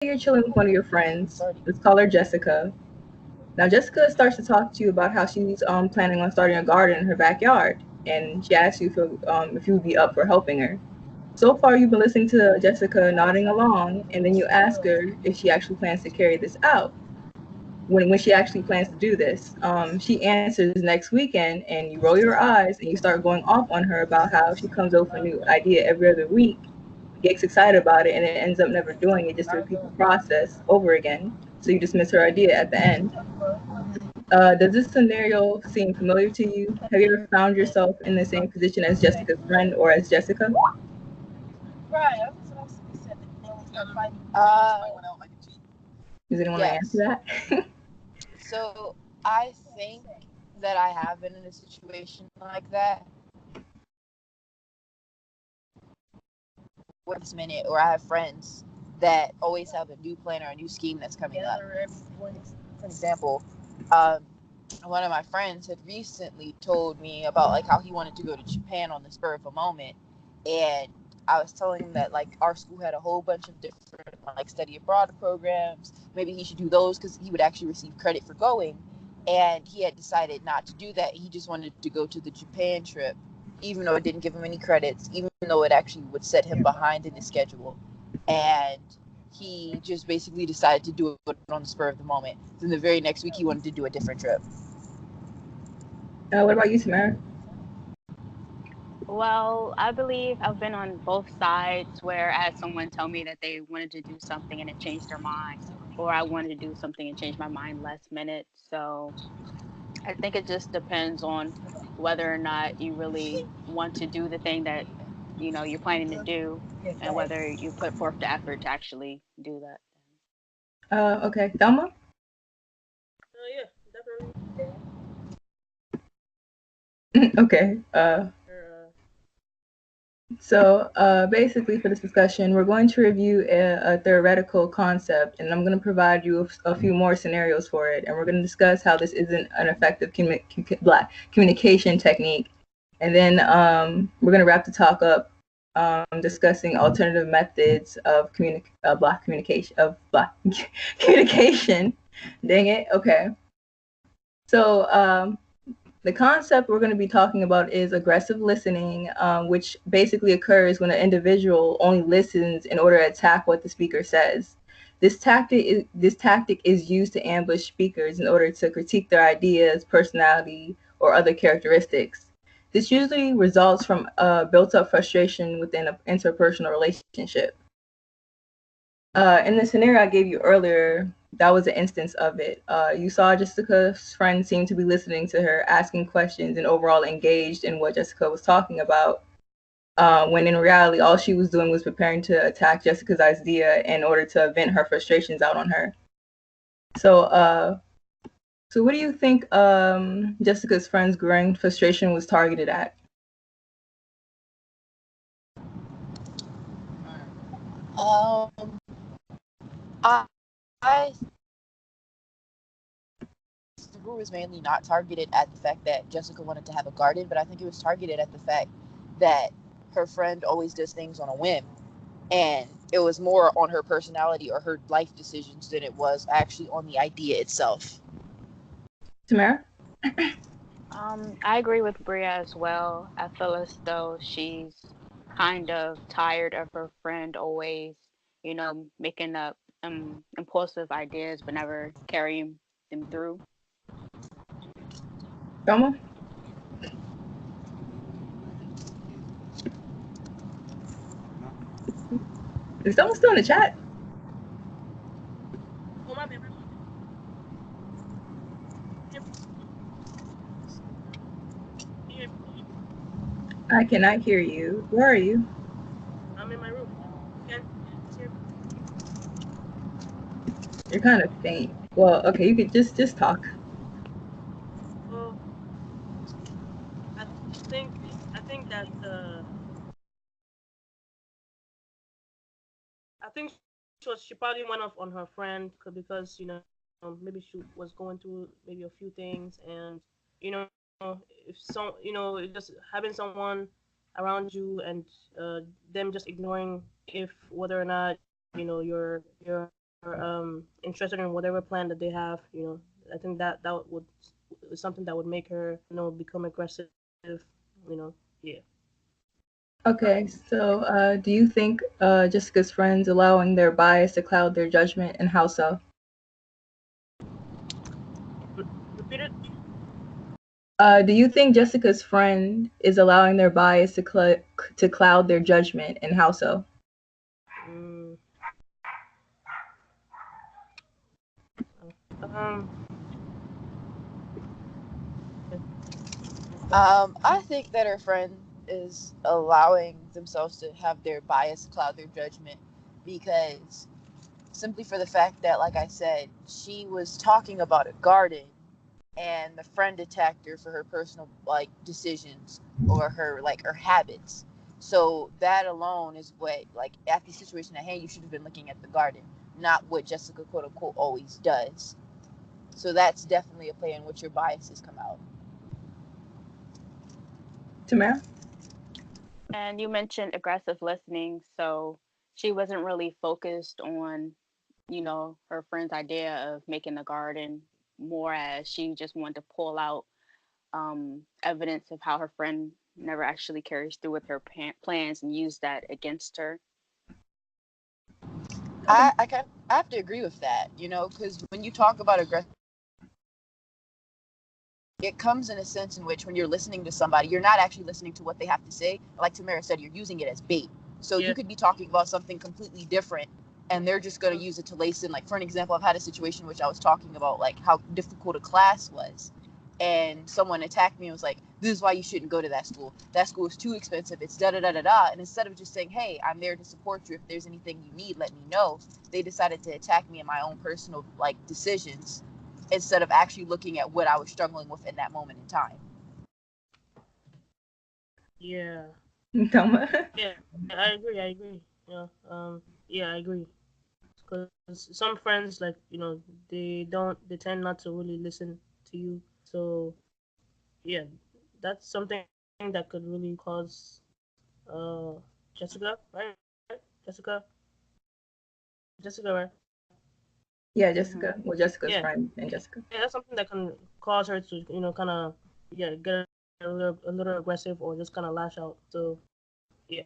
you're chilling with one of your friends. Let's call her Jessica. Now, Jessica starts to talk to you about how she's planning on starting a garden in her backyard, and she asks you if you would be up for helping her. So far, you've been listening to Jessica nodding along, and then you ask her if she actually plans to carry this out. When she actually plans to do this, she answers next weekend, and you roll your eyes and you start going off on her about how she comes up with a new idea every other week, gets excited about it, and then ends up never doing it, just to repeat the process over again. So you dismiss her idea at the end. Does this scenario seem familiar to you? Have you ever found yourself in the same position as Jessica's friend or as Jessica? Uh, Does anyone want to answer yes. that? So I think that I have been in a situation like that where this minute, or I have friends that always have a new plan or a new scheme that's coming up. For example, um, one of my friends had recently told me about like how he wanted to go to Japan on the spur of a moment, and I was telling him that like our school had a whole bunch of different like study abroad programs. Maybe he should do those because he would actually receive credit for going. And he had decided not to do that. He just wanted to go to the Japan trip, even though it didn't give him any credits, even though it actually would set him behind in his schedule. And he just basically decided to do it on the spur of the moment. Then the very next week, he wanted to do a different trip. What about you, Tamara? Well, I believe I've been on both sides where I had someone tell me that they wanted to do something and it changed their mind, or I wanted to do something and change my mind last minute. So I think it just depends on whether or not you really want to do the thing that you're planning to do, and whether you put forth the effort to actually do that. Okay, Thelma? Yeah, definitely. Okay. Uh, So basically, for this discussion, we're going to review a theoretical concept, and I'm going to provide you a few more scenarios for it, and we're going to discuss how this isn't an effective communication technique, and then we're going to wrap the talk up discussing alternative methods of block communication communication. Dang it. Okay. So the concept we're going to be talking about is aggressive listening, which basically occurs when an individual only listens in order to attack what the speaker says. This tactic is used to ambush speakers in order to critique their ideas, personality, or other characteristics. This usually results from built-up frustration within an interpersonal relationship. In the scenario I gave you earlier, that was an instance of it. You saw Jessica's friend seem to be listening to her, asking questions, and overall engaged in what Jessica was talking about. When in reality, all she was doing was preparing to attack Jessica's idea in order to vent her frustrations out on her. So, so what do you think Jessica's friend's growing frustration was targeted at? Um, I, I the group was mainly not targeted at the fact that Jessica wanted to have a garden, but I think it was targeted at the fact that her friend always does things on a whim, and it was more on her personality or her life decisions than it was actually on the idea itself. Tamara? I agree with Bria as well. I feel as though she's kind of tired of her friend always, making up impulsive ideas but never carrying them through. Roma? Is someone still in the chat? oh my bad. I cannot hear you. Where are you? I'm in my room. Can hear me? You're kind of faint. Well, okay, you could just talk. Well, I think I think that I think she probably went off on her friend because maybe she was going through maybe a few things, and if just having someone around you and them just ignoring if whether or not you're interested in whatever plan that they have. I think that would is something that would make her, become aggressive. Yeah. Okay, so do you think Jessica's friends allowing their bias to cloud their judgment, and how so? Repeat it. Do you think Jessica's friend is allowing their bias to cloud their judgment, and how so? Mm, um. I think that her friend is allowing themselves to have their bias cloud their judgment because simply for the fact that, like I said, she was talking about a garden and the friend attacked her for her personal like decisions or her habits. So that alone is what, like, at the situation at hand, you should have been looking at the garden, not what Jessica quote unquote always does. So that's definitely a play in which your biases come out. Tamara? And you mentioned aggressive listening, so she wasn't really focused on, her friend's idea of making the garden, more as she just wanted to pull out evidence of how her friend never actually carries through with her plans and use that against her. I have to agree with that, because when you talk about aggressive, it comes in a sense in which when you're listening to somebody, you're not actually listening to what they have to say. Like Tamara said, you're using it as bait. So Yeah. you could be talking about something completely different and they're just going to use it to lace in. Like, for an example, I've had a situation which I was talking about, like, how difficult a class was. And someone attacked me and was like, this is why you shouldn't go to that school. That school is too expensive. It's da-da-da-da-da. And instead of just saying, hey, I'm there to support you. If there's anything you need, let me know. They decided to attack me in my own personal, like, decisions instead of actually looking at what I was struggling with in that moment in time. Yeah. Toma? Yeah. I agree. I agree. Yeah. I agree. Because some friends, like, they tend not to really listen to you. So yeah, that's something that could really cause uh Jessica, right? Jessica, Jessica, right? Yeah, Hmm. Jessica. Well, Jessica's Yeah, friend and Jessica. yeah, that's something that can cause her to, kind of, yeah, get a little aggressive or just kind of lash out. So yeah.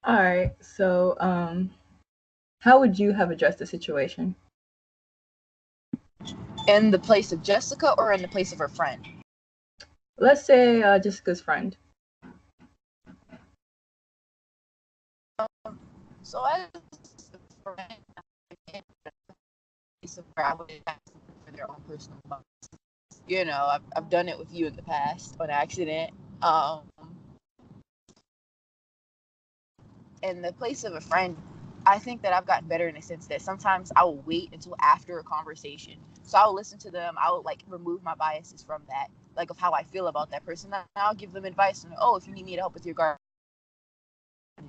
All right. So, how would you have addressed the situation? In the place of Jessica or in the place of her friend? Let's say Jessica's friend. So as a friend, where I would ask them for their own personal bias. I've done it with you in the past on accident. In the place of a friend, I think that I've gotten better in the sense that sometimes I will wait until after a conversation. So I'll listen to them. I'll like remove my biases from that, like of how I feel about that person. And I'll give them advice. And, oh, if you need me to help with your garden,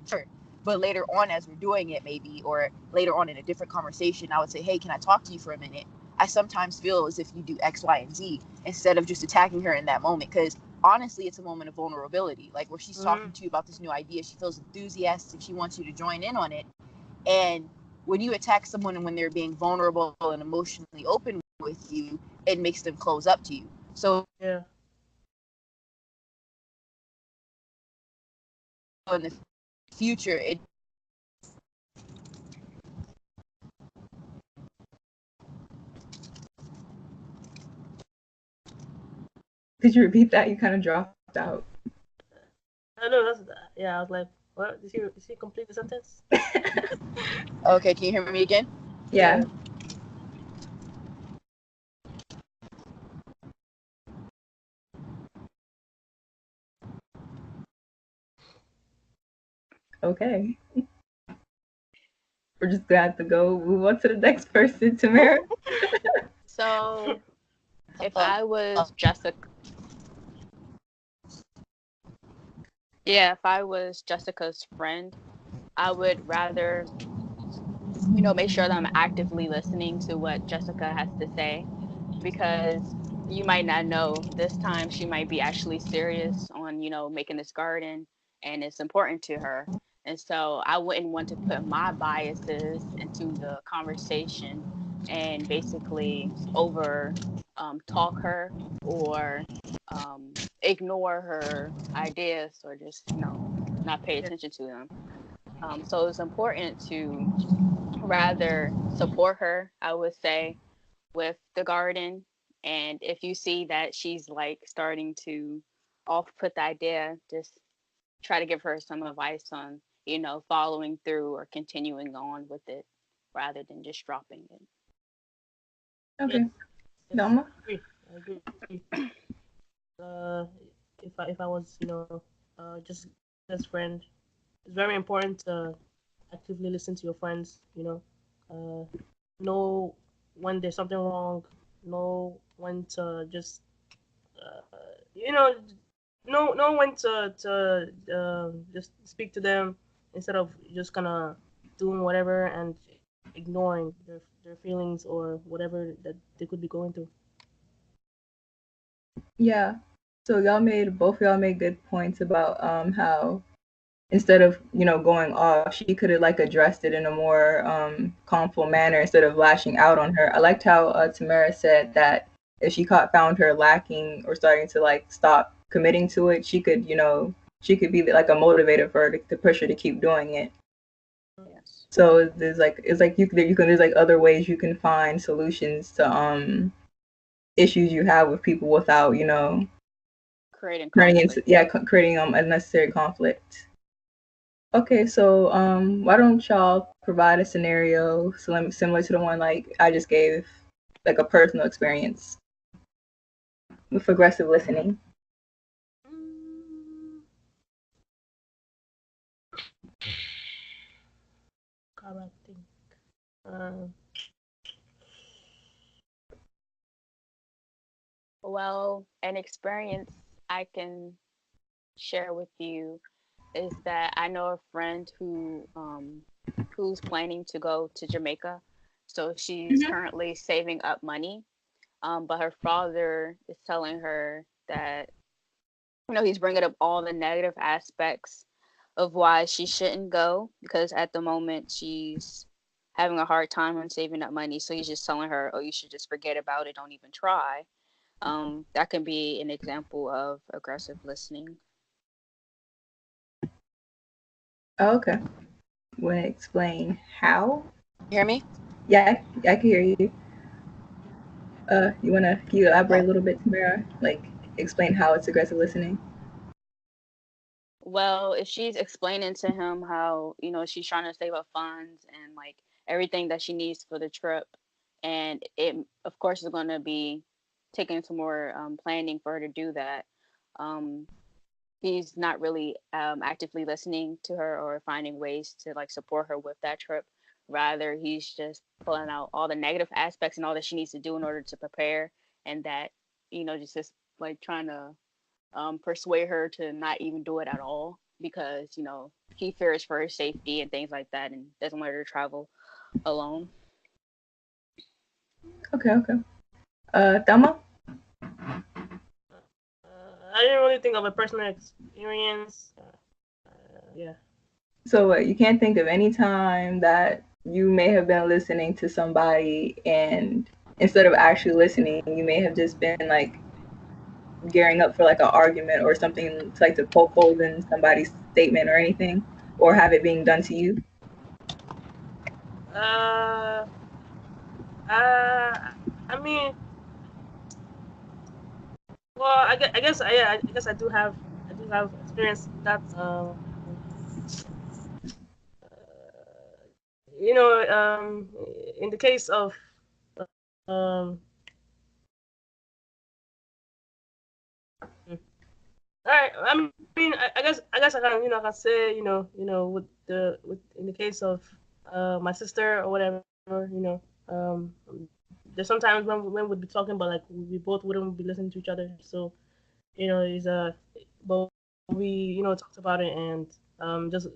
sure. But later on, as we're doing it, maybe, or later on in a different conversation, I would say, hey, can I talk to you for a minute? I sometimes feel as if you do X, Y, and Z instead of just attacking her in that moment. Because honestly, it's a moment of vulnerability, like where she's talking to you about this new idea. She feels enthusiastic. She wants you to join in on it. And when you attack someone and when they're being vulnerable and emotionally open with you, it makes them close up to you. So Yeah. in the future, it Could you repeat that? You kind of dropped out. I know that's yeah. I was like, what? Did she complete the sentence? okay. Can you hear me again? Yeah. Yeah. Okay. We're just gonna have to go move on to the next person, Tamara. So if I was Jessica, yeah, if I was Jessica's friend, I would rather, make sure that I'm actively listening to what Jessica has to say, because you might not know, this time she might be actually serious on, making this garden and it's important to her. And so I wouldn't want to put my biases into the conversation and basically over talk her or ignore her ideas or just, not pay attention to them. So it's important to rather support her, I would say, with the garden. And if you see that she's like starting to off put the idea, just try to give her some advice on, following through or continuing on with it rather than just dropping it. Okay. Yes, Dalma? I agree. Uh, if I was, just best friend, it's very important to actively listen to your friends. Know when there's something wrong. Know when to just, uh, you know, know when to just speak to them instead of just kind of doing whatever and ignoring their feelings or whatever that they could be going through. Yeah. So both of y'all made good points about how instead of going off, she could have like addressed it in a more calmful manner instead of lashing out on her. I liked how Tamara said that if she found her lacking or starting to like stop committing to it, she could be like a motivator for her to push her to keep doing it. Yes. So it's like there's like other ways you can find solutions to issues you have with people without Creating turning conflict. into creating unnecessary conflict. Okay, so why don't y'all provide a scenario similar to the one like I just gave, like a personal experience with aggressive listening? Mm, God, think. Uh, Well, an experience I can share with you is that I know a friend who's planning to go to Jamaica. So she's Hmm. currently saving up money. But her father is telling her that, he's bringing up all the negative aspects of why she shouldn't go because at the moment she's having a hard time on saving up money. So he's just telling her, oh, you should just forget about it. Don't even try. That can be an example of aggressive listening. Oh, okay. Want to explain how? Hear me? Yeah, I can hear you. Can you elaborate Okay. a little bit, Tamara? Like explain how it's aggressive listening. Well, if she's explaining to him how, she's trying to save up funds and like everything that she needs for the trip, and it, of course, is going to be taking some more planning for her to do that. Um, he's not really actively listening to her or finding ways to like support her with that trip. Rather, he's just pulling out all the negative aspects and all that she needs to do in order to prepare, and that, just like trying to persuade her to not even do it at all because he fears for her safety and things like that and doesn't want her to travel alone. Okay, okay. Thelma? I didn't really think of a personal experience. Yeah. So you can't think of any time that you may have been listening to somebody and instead of actually listening, you may have just been like gearing up for like an argument or something like to poke holes in somebody's statement or anything, or have it being done to you. Uh, uh, I mean, well, I guess I do have experience that. You know, in the case of, um, all right. I mean, I guess I can, I can say, with in the case of, my sister or whatever, um, there's sometimes when we'd be talking, but like we both wouldn't be listening to each other. So, is but we, talked about it and just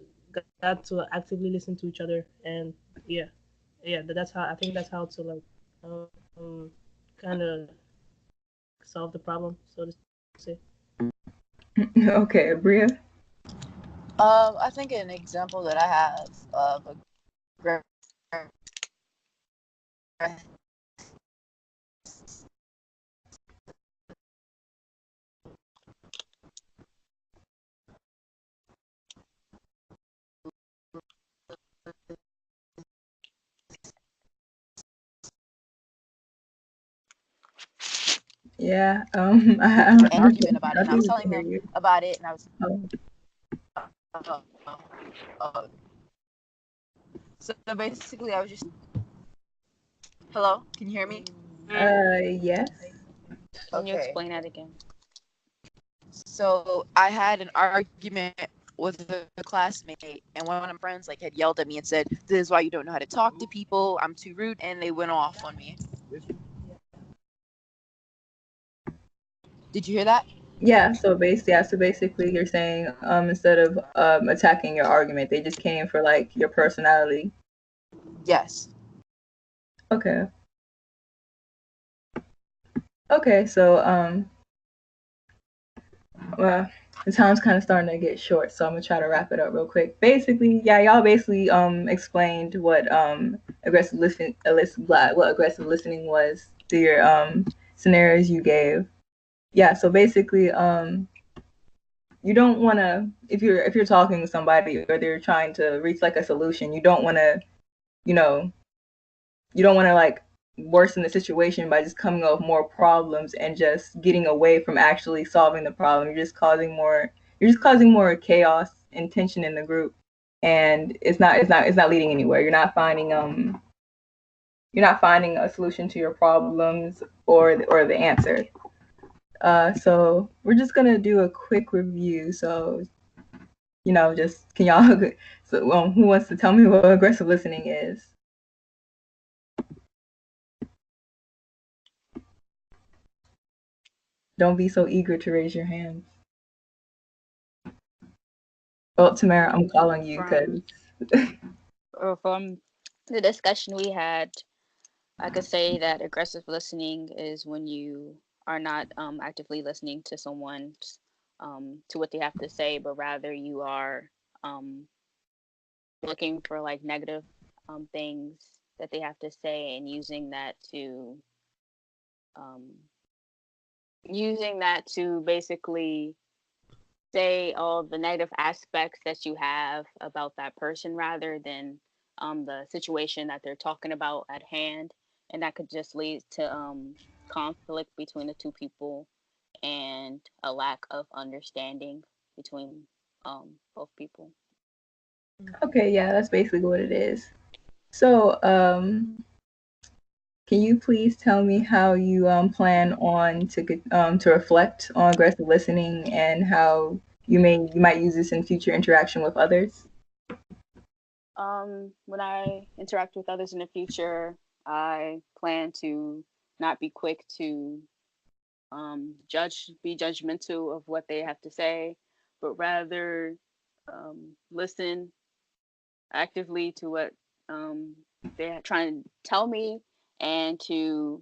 got to actively listen to each other and yeah, that's how I think that's how to like, um, kind of solve the problem, so to say. Okay, Bria. I think an example that I have of a great Yeah. I don't argument about it, I and I was think we telling can hear them you. about it, and I was Oh. uh, uh, so basically I was just hello, can you hear me? Yes. Can you Okay. explain that again? So I had an argument with a classmate, and one of my friends like had yelled at me and said, "This is why you don't know how to talk to people. I'm too rude," and they went off on me. Did you hear that? Yeah. So basically, you're saying instead of attacking your argument, they just came for like your personality. Yes. Okay. Okay. So well, the time's kind of starting to get short, so I'm gonna try to wrap it up real quick. Basically, yeah, y'all basically explained what aggressive listening, what aggressive listening was through your scenarios you gave. Yeah, so basically, you don't want to if you're talking to somebody or they're trying to reach like a solution, you don't want to, you know, you don't want to like worsen the situation by just coming up with more problems and just getting away from actually solving the problem. You're just causing more chaos and tension in the group, and it's not leading anywhere. You're not finding a solution to your problems or the answer. So we're just gonna do a quick review. So just can y'all so who wants to tell me what aggressive listening is? Don't be so eager to raise your hands. Well, Tamara, I'm calling you because From the discussion we had, I could say that aggressive listening is when you are not actively listening to someone to what they have to say, but rather you are um, looking for like negative things that they have to say and um, using that to basically say all the negative aspects that you have about that person rather than the situation that they're talking about at hand. And that could just lead to conflict between the two people and a lack of understanding between both people. okay, yeah, that's basically what it is. So, can you please tell me how you plan on to reflect on aggressive listening and how you might use this in future interaction with others? When I interact with others in the future, I plan to not be quick to be judgmental of what they have to say, but rather listen actively to what they're trying to tell me and to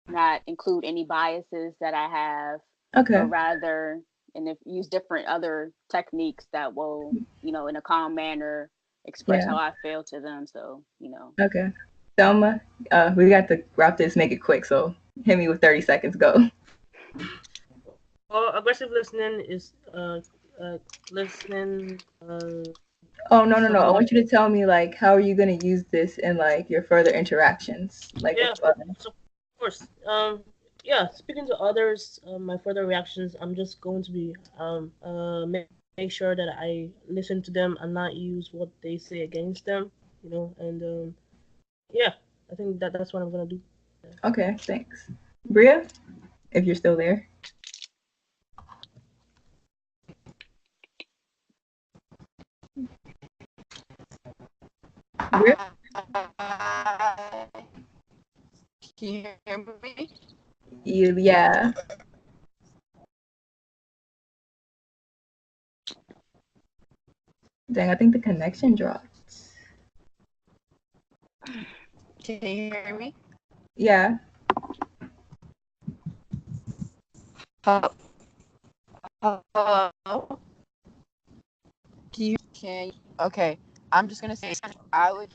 not include any biases that I have, but Okay, rather and if use different other techniques that will, in a calm manner express yeah, how I feel to them. So, okay. Selma, we got to wrap this, make it quick. So hit me with 30 seconds. Go. Well, aggressive listening is listening Oh no no no! I someone. want you to tell me like how are you gonna use this in like your further interactions, like with Yeah, others. so of course. Yeah, speaking to others, my further reactions, I'm just going to be make sure that I listen to them and not use what they say against them. And yeah, I think that's what I'm gonna do. Okay, thanks. Bria, if you're still there. Bria? Can you hear me? Yeah. Dang, I think the connection dropped. Can you hear me? Yeah. Hello? Can you, okay. I'm just gonna say I would.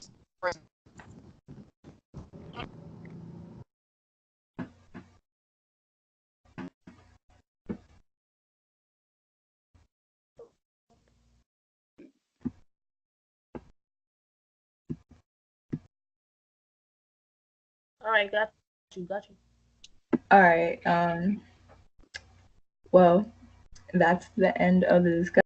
All right, got you. All right. Well, that's the end of the discussion.